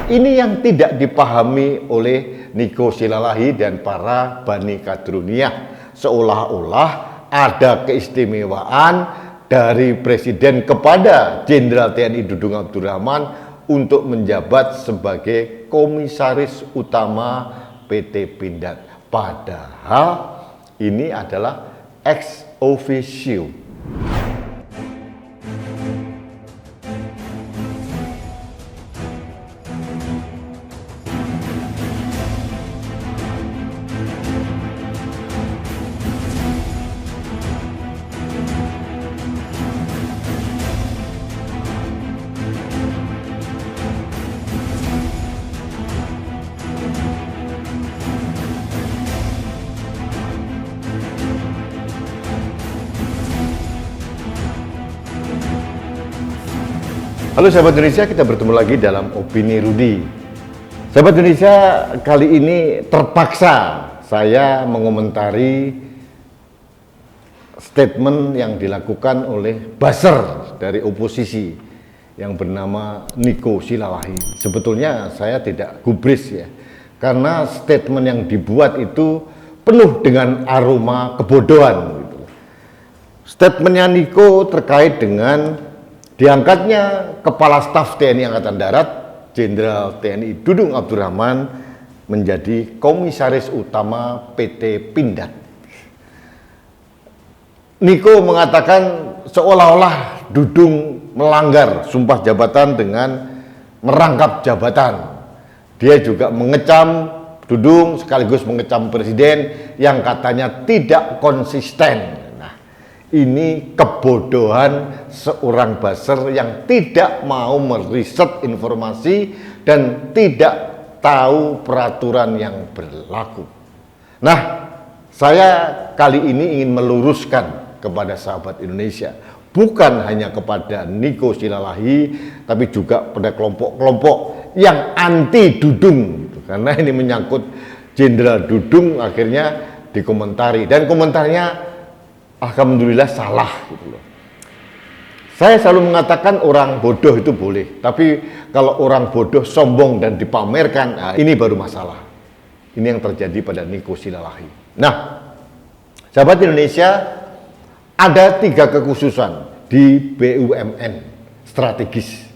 ini yang tidak dipahami oleh Niko Silalahi dan para Bani Kadruniyah. Seolah-olah ada keistimewaan dari Presiden kepada Jenderal TNI Dudung Abdurrahman untuk menjabat sebagai Komisaris Utama PT Pindad. Padahal ini adalah ex officio. Halo sahabat Indonesia, kita bertemu lagi dalam Opini Rudi. Sahabat Indonesia, kali ini terpaksa saya mengomentari statement yang dilakukan oleh buzzer dari oposisi yang bernama Niko Silalahi. Sebetulnya saya tidak gubris ya, karena statement yang dibuat itu penuh dengan aroma kebodohan gitu. Statementnya Niko terkait dengan diangkatnya Kepala Staf TNI Angkatan Darat, Jenderal TNI Dudung Abdurrahman menjadi Komisaris Utama PT Pindad. Niko mengatakan seolah-olah Dudung melanggar sumpah jabatan dengan merangkap jabatan. Dia juga mengecam Dudung sekaligus mengecam Presiden yang katanya tidak konsisten. Ini kebodohan seorang buzzer yang tidak mau meriset informasi dan tidak tahu peraturan yang berlaku. Nah, saya kali ini ingin meluruskan kepada sahabat Indonesia, bukan hanya kepada Niko Silalahi, tapi juga pada kelompok-kelompok yang anti Dudung, karena ini menyangkut Jenderal Dudung. Akhirnya dikomentari, dan komentarnya alhamdulillah salah gitu loh. Saya selalu mengatakan orang bodoh itu boleh, tapi kalau orang bodoh sombong dan dipamerkan, nah ini baru masalah. Ini yang terjadi pada Niko Silalahi. Nah, sahabat Indonesia, ada 3 kekhususan di BUMN strategis.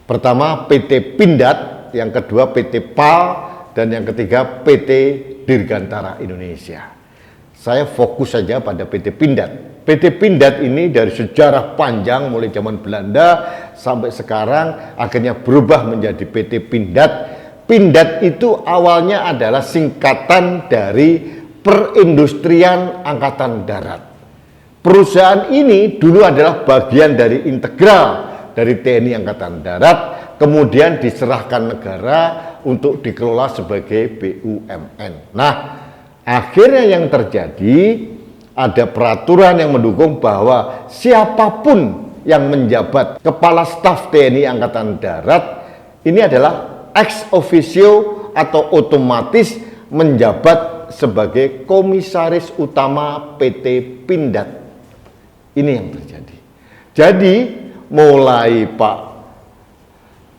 Pertama PT Pindad, yang kedua PT PAL, dan yang ketiga PT Dirgantara Indonesia. Saya fokus saja pada PT Pindad. PT Pindad ini dari sejarah panjang mulai zaman Belanda sampai sekarang akhirnya berubah menjadi PT Pindad. Pindad itu awalnya adalah singkatan dari Perindustrian Angkatan Darat. Perusahaan ini dulu adalah bagian dari integral dari TNI Angkatan Darat, kemudian diserahkan negara untuk dikelola sebagai BUMN. Nah, akhirnya yang terjadi ada peraturan yang mendukung bahwa siapapun yang menjabat Kepala Staf TNI Angkatan Darat ini adalah ex officio atau otomatis menjabat sebagai Komisaris Utama PT Pindad. Ini yang terjadi. Jadi mulai Pak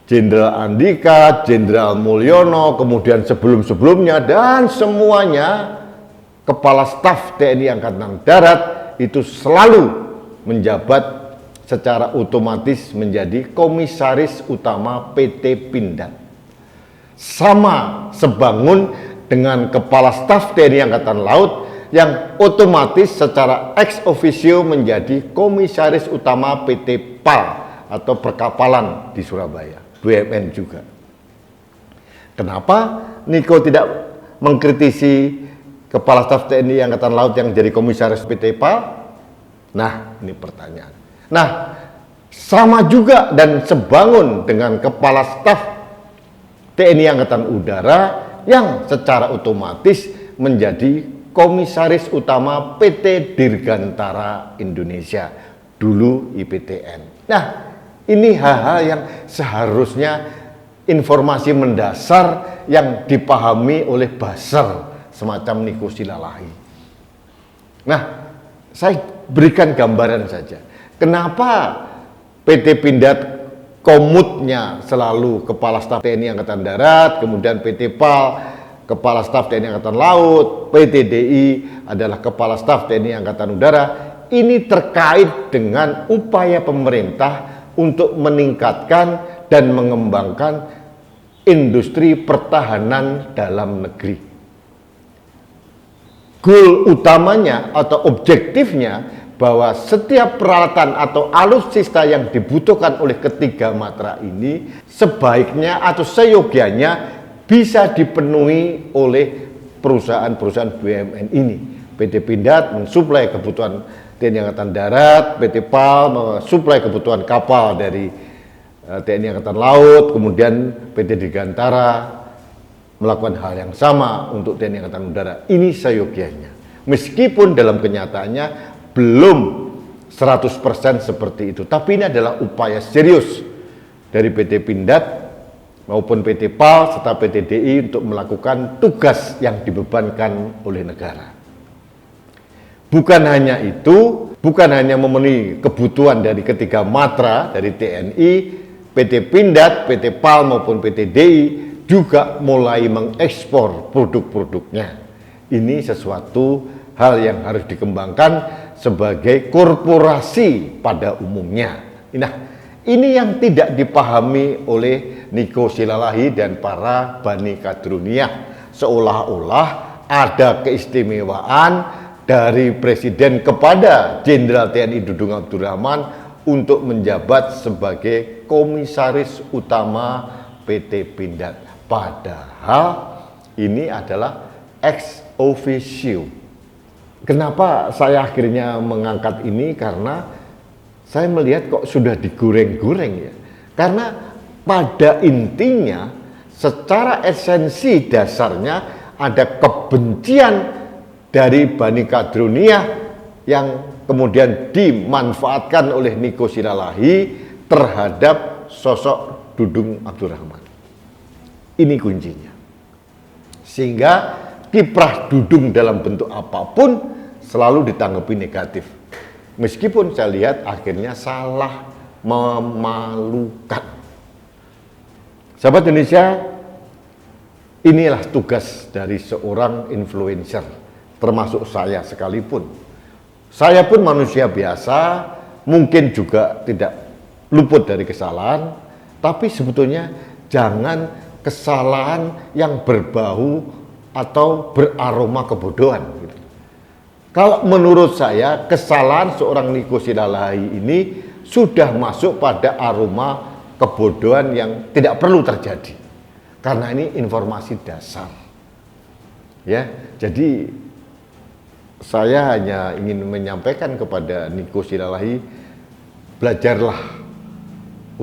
Jenderal Andika, Jenderal Mulyono, kemudian sebelum-sebelumnya dan semuanya Kepala Staf TNI Angkatan Darat itu selalu menjabat secara otomatis menjadi Komisaris Utama PT Pindad. Sama sebangun dengan Kepala Staf TNI Angkatan Laut yang otomatis secara ex officio menjadi Komisaris Utama PT PAL atau Perkapalan di Surabaya. BUMN juga. Kenapa Niko tidak mengkritisi Kepala Staf TNI Angkatan Laut yang jadi Komisaris PT PAL? Nah, ini pertanyaan. Nah, sama juga dan sebangun dengan Kepala Staf TNI Angkatan Udara yang secara otomatis menjadi Komisaris Utama PT Dirgantara Indonesia, dulu IPTN. Nah, ini hal-hal yang seharusnya informasi mendasar yang dipahami oleh buzzer semacam Niko Silalahi. Nah, saya berikan gambaran saja. Kenapa PT Pindad komutnya selalu Kepala Staf TNI Angkatan Darat, kemudian PT PAL Kepala Staf TNI Angkatan Laut, PT DI adalah Kepala Staf TNI Angkatan Udara. Ini terkait dengan upaya pemerintah untuk meningkatkan dan mengembangkan industri pertahanan dalam negeri. Goal utamanya atau objektifnya bahwa setiap peralatan atau alutsista yang dibutuhkan oleh ketiga matra ini sebaiknya atau seyogianya bisa dipenuhi oleh perusahaan-perusahaan BUMN ini. PT Pindad mensuplai kebutuhan TNI Angkatan Darat, PT PAL mensuplai kebutuhan kapal dari TNI Angkatan Laut, kemudian PT Dirgantara melakukan hal yang sama untuk TNI Angkatan Udara. Ini seyogianya. Meskipun dalam kenyataannya belum 100% seperti itu, tapi ini adalah upaya serius dari PT Pindad maupun PT PAL serta PT DI untuk melakukan tugas yang dibebankan oleh negara. Bukan hanya itu, bukan hanya memenuhi kebutuhan dari ketiga matra dari TNI, PT Pindad, PT PAL maupun PT DI juga mulai mengekspor produk-produknya. Ini sesuatu hal yang harus dikembangkan sebagai korporasi pada umumnya. Nah, ini yang tidak dipahami oleh Niko Silalahi dan para Bani Kadruniyah. Seolah-olah ada keistimewaan dari Presiden kepada Jenderal TNI Dudung Abdurrahman untuk menjabat sebagai Komisaris Utama PT Pindad. Padahal ini adalah ex officio. Kenapa saya akhirnya mengangkat ini? Karena saya melihat kok sudah digoreng-goreng ya. Karena pada intinya secara esensi dasarnya ada kebencian dari Bani Kadruniyah yang kemudian dimanfaatkan oleh Niko Silalahi terhadap sosok Dudung Abdurrahman. Ini kuncinya. Sehingga kiprah Dudung dalam bentuk apapun selalu ditanggapi negatif. Meskipun saya lihat akhirnya salah memalukan. Sahabat Indonesia, inilah tugas dari seorang influencer, termasuk saya sekalipun. Saya pun manusia biasa, mungkin juga tidak luput dari kesalahan, tapi sebetulnya jangan kesalahan yang berbau atau beraroma kebodohan. Gitu. Kalau menurut saya kesalahan seorang Niko Silalahi ini sudah masuk pada aroma kebodohan yang tidak perlu terjadi. Karena ini informasi dasar. Ya, jadi saya hanya ingin menyampaikan kepada Niko Silalahi, belajarlah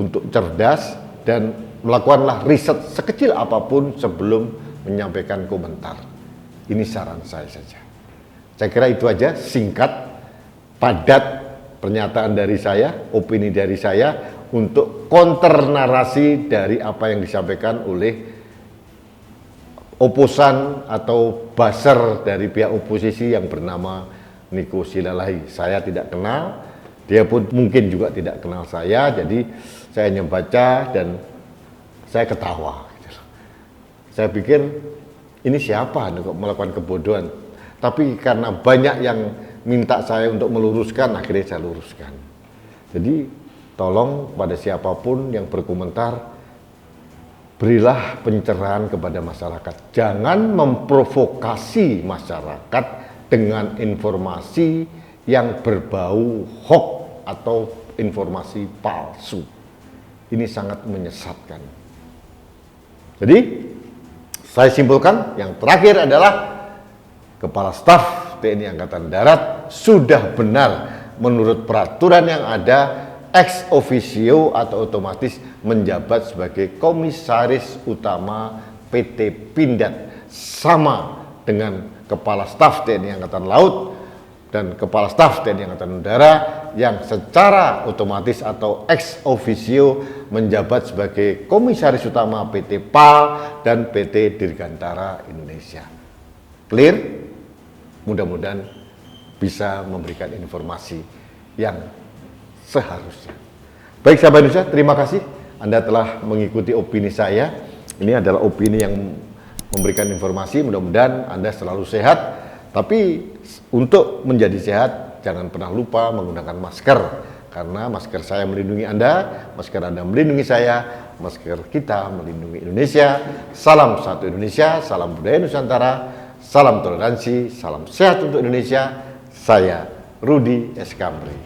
untuk cerdas dan melakukanlah riset sekecil apapun sebelum menyampaikan komentar. Ini saran saya saja. Saya kira itu aja, singkat, padat pernyataan dari saya, opini dari saya untuk counter narasi dari apa yang disampaikan oleh oposan atau buzzer dari pihak oposisi yang bernama Niko Silalahi. Saya tidak kenal, dia pun mungkin juga tidak kenal saya, jadi saya hanya baca dan saya ketawa. Saya pikir ini siapa kok melakukan kebodohan. Tapi karena banyak yang minta saya untuk meluruskan, akhirnya saya luruskan. Jadi tolong pada siapapun yang berkomentar, berilah pencerahan kepada masyarakat. Jangan memprovokasi masyarakat dengan informasi yang berbau hoax atau informasi palsu. Ini sangat menyesatkan. Jadi saya simpulkan, yang terakhir adalah Kepala Staf TNI Angkatan Darat sudah benar menurut peraturan yang ada ex officio atau otomatis menjabat sebagai Komisaris Utama PT Pindad, sama dengan Kepala Staf TNI Angkatan Laut dan Kepala Staf TNI Angkatan Udara yang secara otomatis atau ex officio menjabat sebagai Komisaris Utama PT PAL dan PT Dirgantara Indonesia. Clear? Mudah-mudahan bisa memberikan informasi yang seharusnya. Baik sahabat Indonesia, terima kasih Anda telah mengikuti opini saya. Ini adalah opini yang memberikan informasi, mudah-mudahan Anda selalu sehat. Tapi untuk menjadi sehat, jangan pernah lupa menggunakan masker. Karena masker saya melindungi Anda, masker Anda melindungi saya, masker kita melindungi Indonesia. Salam satu Indonesia, salam budaya Nusantara, salam toleransi, salam sehat untuk Indonesia. Saya Rudi S. Kamri.